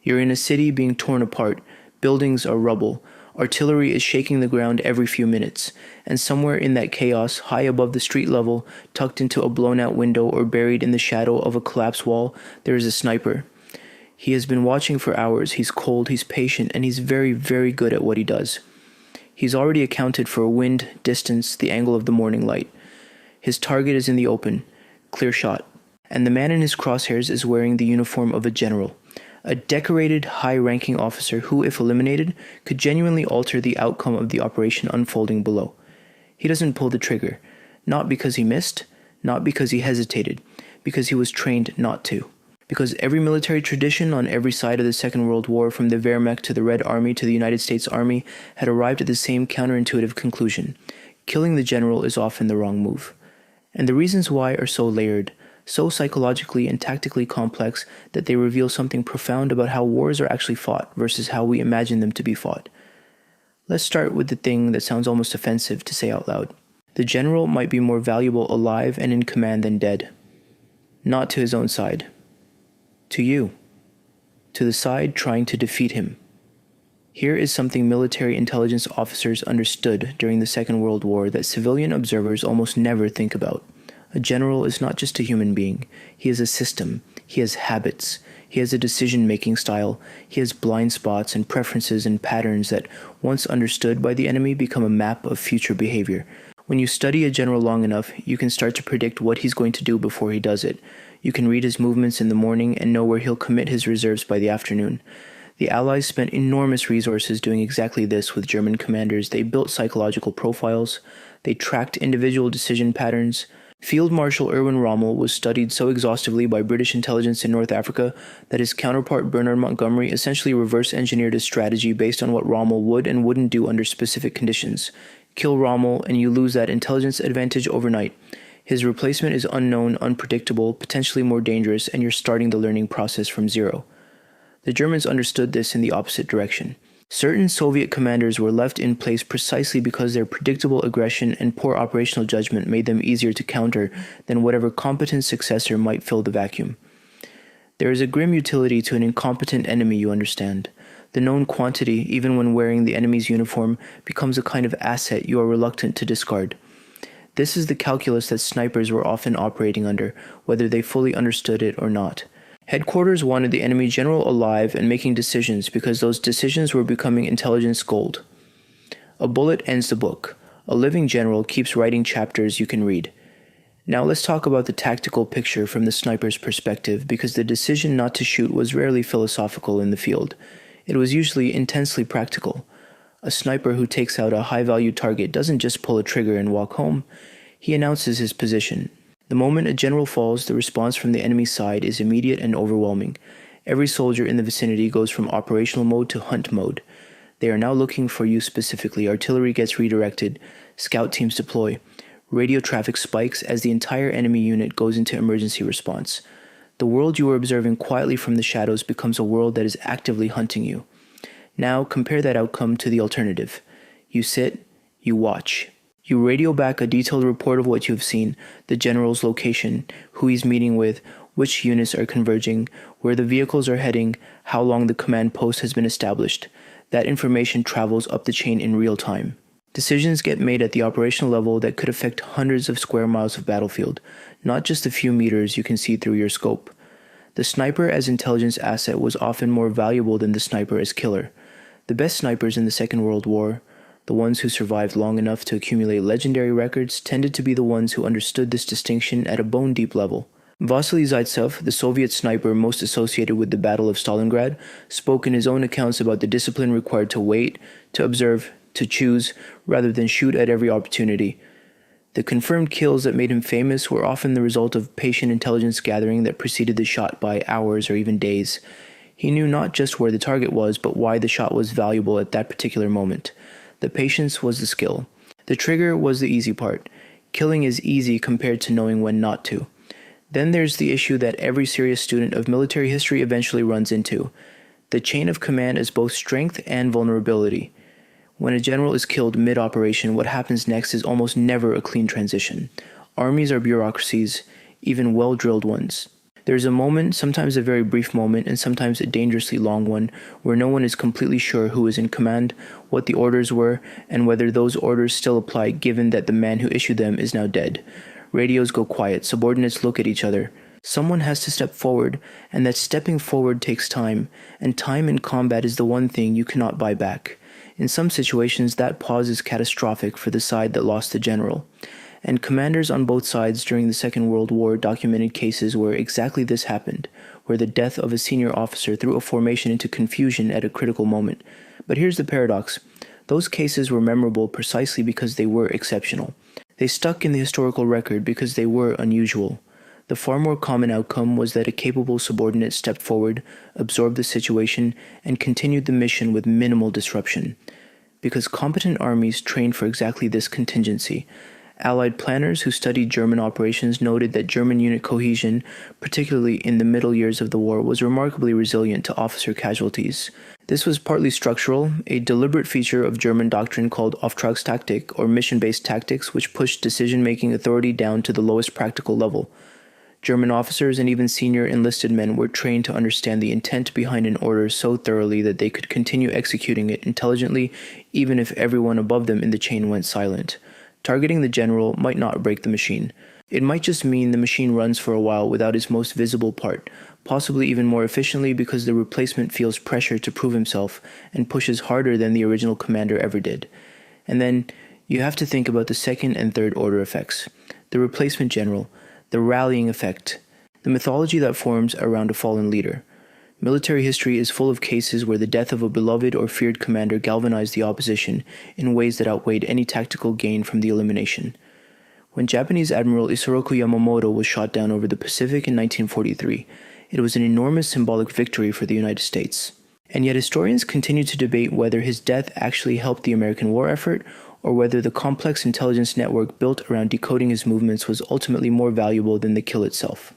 You're in a city being torn apart, buildings are rubble, artillery is shaking the ground every few minutes, and somewhere in that chaos, high above the street level, tucked into a blown-out window or buried in the shadow of a collapsed wall, there is a sniper. He has been watching for hours, he's cold, he's patient, and he's very, very good at what he does. He's already accounted for wind, distance, the angle of the morning light. His target is in the open, clear shot, and the man in his crosshairs is wearing the uniform of a general. A decorated, high-ranking officer who, if eliminated, could genuinely alter the outcome of the operation unfolding below. He doesn't pull the trigger, not because he missed, not because he hesitated, because he was trained not to. Because every military tradition on every side of the Second World War, from the Wehrmacht to the Red Army to the United States Army, had arrived at the same counterintuitive conclusion. Killing the general is often the wrong move. And the reasons why are so layered, so psychologically and tactically complex that they reveal something profound about how wars are actually fought versus how we imagine them to be fought. Let's start with the thing that sounds almost offensive to say out loud. The general might be more valuable alive and in command than dead. Not to his own side. To you. To the side trying to defeat him. Here is something military intelligence officers understood during the Second World War that civilian observers almost never think about. A general is not just a human being. He is a system. He has habits. He has a decision-making style. He has blind spots and preferences and patterns that, once understood by the enemy, become a map of future behavior. When you study a general long enough, you can start to predict what he's going to do before he does it. You can read his movements in the morning and know where he'll commit his reserves by the afternoon. The Allies spent enormous resources doing exactly this with German commanders. They built psychological profiles. They tracked individual decision patterns. Field Marshal Erwin Rommel was studied so exhaustively by British intelligence in North Africa that his counterpart Bernard Montgomery essentially reverse-engineered his strategy based on what Rommel would and wouldn't do under specific conditions. Kill Rommel and you lose that intelligence advantage overnight. His replacement is unknown, unpredictable, potentially more dangerous, and you're starting the learning process from zero. The Germans understood this in the opposite direction. Certain Soviet commanders were left in place precisely because their predictable aggression and poor operational judgment made them easier to counter than whatever competent successor might fill the vacuum. There is a grim utility to an incompetent enemy, you understand. The known quantity, even when wearing the enemy's uniform, becomes a kind of asset you are reluctant to discard. This is the calculus that snipers were often operating under, whether they fully understood it or not. Headquarters wanted the enemy general alive and making decisions because those decisions were becoming intelligence gold. A bullet ends the book. A living general keeps writing chapters you can read. Now let's talk about the tactical picture from the sniper's perspective, because the decision not to shoot was rarely philosophical in the field. It was usually intensely practical. A sniper who takes out a high-value target doesn't just pull a trigger and walk home. He announces his position. The moment a general falls, the response from the enemy side is immediate and overwhelming. Every soldier in the vicinity goes from operational mode to hunt mode. They are now looking for you specifically. Artillery gets redirected. Scout teams deploy. Radio traffic spikes as the entire enemy unit goes into emergency response. The world you are observing quietly from the shadows becomes a world that is actively hunting you. Now compare that outcome to the alternative. You sit, you watch. You radio back a detailed report of what you have seen, the general's location, who he's meeting with, which units are converging, where the vehicles are heading, how long the command post has been established. That information travels up the chain in real time. Decisions get made at the operational level that could affect hundreds of square miles of battlefield, not just the few meters you can see through your scope. The sniper as intelligence asset was often more valuable than the sniper as killer. The best snipers in the Second World War, the ones who survived long enough to accumulate legendary records, tended to be the ones who understood this distinction at a bone-deep level. Vasily Zaitsev, the Soviet sniper most associated with the Battle of Stalingrad, spoke in his own accounts about the discipline required to wait, to observe, to choose, rather than shoot at every opportunity. The confirmed kills that made him famous were often the result of patient intelligence gathering that preceded the shot by hours or even days. He knew not just where the target was, but why the shot was valuable at that particular moment. The patience was the skill. The trigger was the easy part. Killing is easy compared to knowing when not to. Then there's the issue that every serious student of military history eventually runs into. The chain of command is both strength and vulnerability. When a general is killed mid-operation, what happens next is almost never a clean transition. Armies are bureaucracies, even well-drilled ones. There's a moment, sometimes a very brief moment, and sometimes a dangerously long one, where no one is completely sure who is in command, what the orders were, and whether those orders still apply given that the man who issued them is now dead. Radios go quiet, subordinates look at each other. Someone has to step forward, and that stepping forward takes time, and time in combat is the one thing you cannot buy back. In some situations, that pause is catastrophic for the side that lost the general. And commanders on both sides during the Second World War documented cases where exactly this happened, where the death of a senior officer threw a formation into confusion at a critical moment. But here's the paradox. Those cases were memorable precisely because they were exceptional. They stuck in the historical record because they were unusual. The far more common outcome was that a capable subordinate stepped forward, absorbed the situation, and continued the mission with minimal disruption. Because competent armies trained for exactly this contingency. Allied planners who studied German operations noted that German unit cohesion, particularly in the middle years of the war, was remarkably resilient to officer casualties. This was partly structural, a deliberate feature of German doctrine called Auftragstaktik, or mission-based tactics, which pushed decision-making authority down to the lowest practical level. German officers and even senior enlisted men were trained to understand the intent behind an order so thoroughly that they could continue executing it intelligently even if everyone above them in the chain went silent. Targeting the general might not break the machine. It might just mean the machine runs for a while without its most visible part, possibly even more efficiently because the replacement feels pressure to prove himself and pushes harder than the original commander ever did. And then you have to think about the second and third order effects. The replacement general, the rallying effect, the mythology that forms around a fallen leader. Military history is full of cases where the death of a beloved or feared commander galvanized the opposition in ways that outweighed any tactical gain from the elimination. When Japanese Admiral Isoroku Yamamoto was shot down over the Pacific in 1943, it was an enormous symbolic victory for the United States. And yet historians continue to debate whether his death actually helped the American war effort or whether the complex intelligence network built around decoding his movements was ultimately more valuable than the kill itself.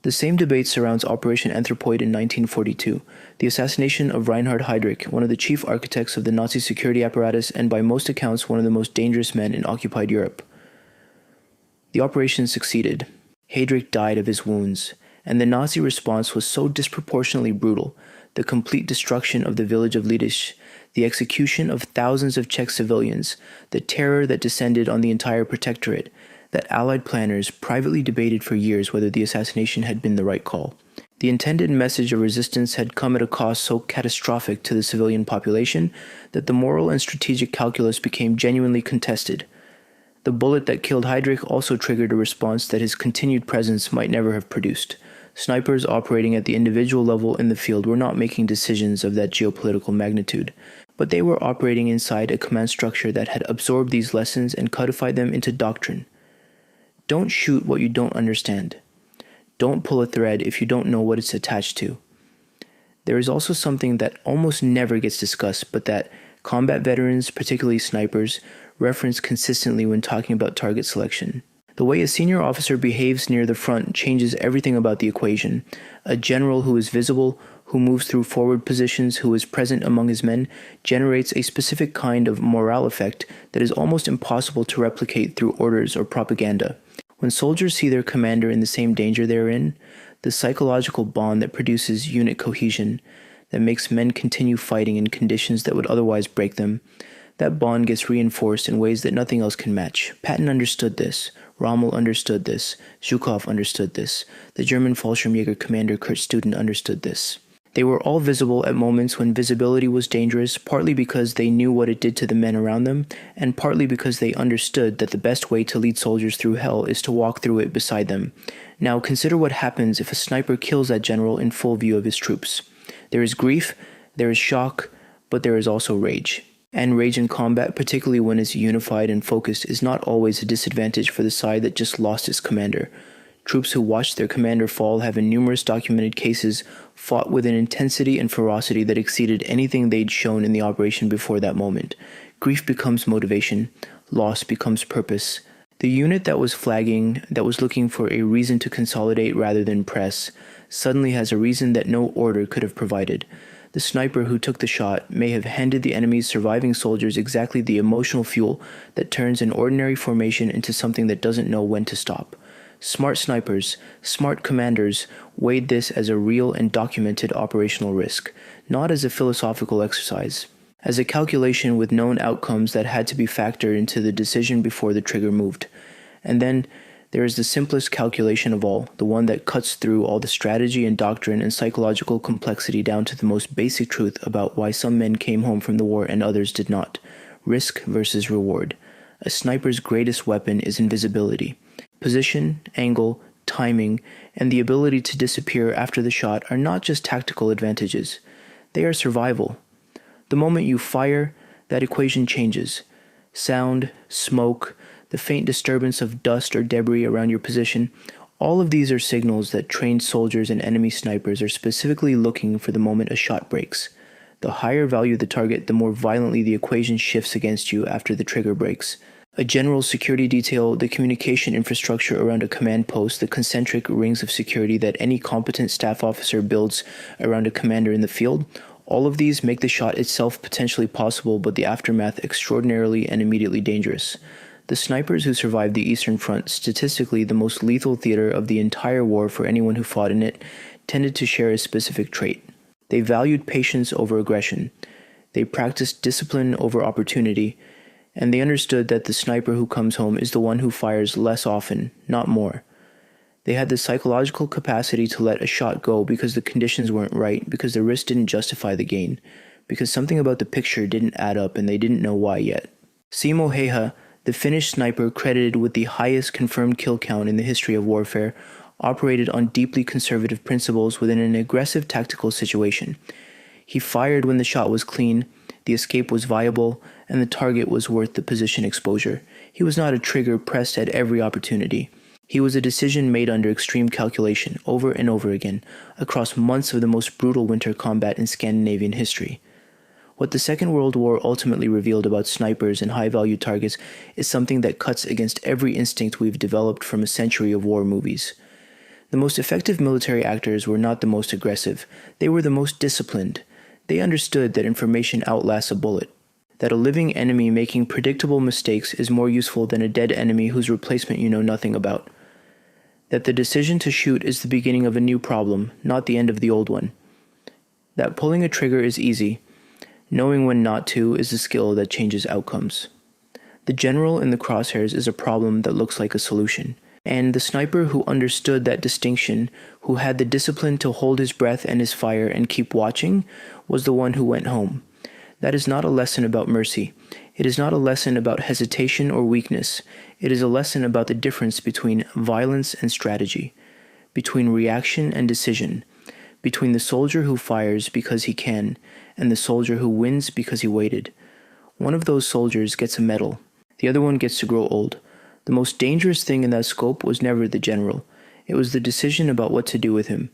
The same debate surrounds Operation Anthropoid in 1942, the assassination of Reinhard Heydrich, one of the chief architects of the Nazi security apparatus and by most accounts one of the most dangerous men in occupied Europe. The operation succeeded. Heydrich died of his wounds, and the Nazi response was so disproportionately brutal, the complete destruction of the village of Lidisch, the execution of thousands of Czech civilians, the terror that descended on the entire protectorate, that Allied planners privately debated for years whether the assassination had been the right call. The intended message of resistance had come at a cost so catastrophic to the civilian population that the moral and strategic calculus became genuinely contested. The bullet that killed Heydrich also triggered a response that his continued presence might never have produced. Snipers operating at the individual level in the field were not making decisions of that geopolitical magnitude, but they were operating inside a command structure that had absorbed these lessons and codified them into doctrine. Don't shoot what you don't understand. Don't pull a thread if you don't know what it's attached to. There is also something that almost never gets discussed, but that combat veterans, particularly snipers, reference consistently when talking about target selection. The way a senior officer behaves near the front changes everything about the equation. A general who is visible, who moves through forward positions, who is present among his men, generates a specific kind of morale effect that is almost impossible to replicate through orders or propaganda. When soldiers see their commander in the same danger they're in, the psychological bond that produces unit cohesion, that makes men continue fighting in conditions that would otherwise break them, that bond gets reinforced in ways that nothing else can match. Patton understood this. Rommel understood this. Zhukov understood this. The German Fallschirmjäger commander Kurt Student understood this. They were all visible at moments when visibility was dangerous, partly because they knew what it did to the men around them, and partly because they understood that the best way to lead soldiers through hell is to walk through it beside them. Now consider what happens if a sniper kills that general in full view of his troops. There is grief, there is shock, but there is also rage. And rage in combat, particularly when it's unified and focused, is not always a disadvantage for the side that just lost its commander. Troops who watched their commander fall have in numerous documented cases fought with an intensity and ferocity that exceeded anything they'd shown in the operation before that moment. Grief becomes motivation. Loss becomes purpose. The unit that was flagging, that was looking for a reason to consolidate rather than press, suddenly has a reason that no order could have provided. The sniper who took the shot may have handed the enemy's surviving soldiers exactly the emotional fuel that turns an ordinary formation into something that doesn't know when to stop. Smart snipers, smart commanders weighed this as a real and documented operational risk, not as a philosophical exercise, as a calculation with known outcomes that had to be factored into the decision before the trigger moved. And then there is the simplest calculation of all, the one that cuts through all the strategy and doctrine and psychological complexity down to the most basic truth about why some men came home from the war and others did not. Risk versus reward. A sniper's greatest weapon is invisibility. Position, angle, timing, and the ability to disappear after the shot are not just tactical advantages. They are survival. The moment you fire, that equation changes. Sound, smoke, the faint disturbance of dust or debris around your position, all of these are signals that trained soldiers and enemy snipers are specifically looking for the moment a shot breaks. The higher value the target, the more violently the equation shifts against you after the trigger breaks. A general's security detail, the communication infrastructure around a command post, the concentric rings of security that any competent staff officer builds around a commander in the field, all of these make the shot itself potentially possible, but the aftermath extraordinarily and immediately dangerous. The snipers who survived the Eastern Front, statistically the most lethal theater of the entire war for anyone who fought in it, tended to share a specific trait. They valued patience over aggression. They practiced discipline over opportunity. And they understood that the sniper who comes home is the one who fires less often, not more. They had the psychological capacity to let a shot go because the conditions weren't right, because the risk didn't justify the gain, because something about the picture didn't add up and they didn't know why yet. Simo Heiha, the Finnish sniper credited with the highest confirmed kill count in the history of warfare, operated on deeply conservative principles within an aggressive tactical situation. He fired when the shot was clean, the escape was viable, and the target was worth the position exposure. He was not a trigger pressed at every opportunity. He was a decision made under extreme calculation, over and over again, across months of the most brutal winter combat in Scandinavian history. What the Second World War ultimately revealed about snipers and high-value targets is something that cuts against every instinct we've developed from a century of war movies. The most effective military actors were not the most aggressive. They were the most disciplined. They understood that information outlasts a bullet, that a living enemy making predictable mistakes is more useful than a dead enemy whose replacement you know nothing about, that the decision to shoot is the beginning of a new problem, not the end of the old one, that pulling a trigger is easy, knowing when not to is a skill that changes outcomes. The general in the crosshairs is a problem that looks like a solution. And the sniper who understood that distinction, who had the discipline to hold his breath and his fire and keep watching, was the one who went home. That is not a lesson about mercy. It is not a lesson about hesitation or weakness. It is a lesson about the difference between violence and strategy, between reaction and decision, between the soldier who fires because he can and the soldier who wins because he waited. One of those soldiers gets a medal. The other one gets to grow old. The most dangerous thing in that scope was never the general. It was the decision about what to do with him.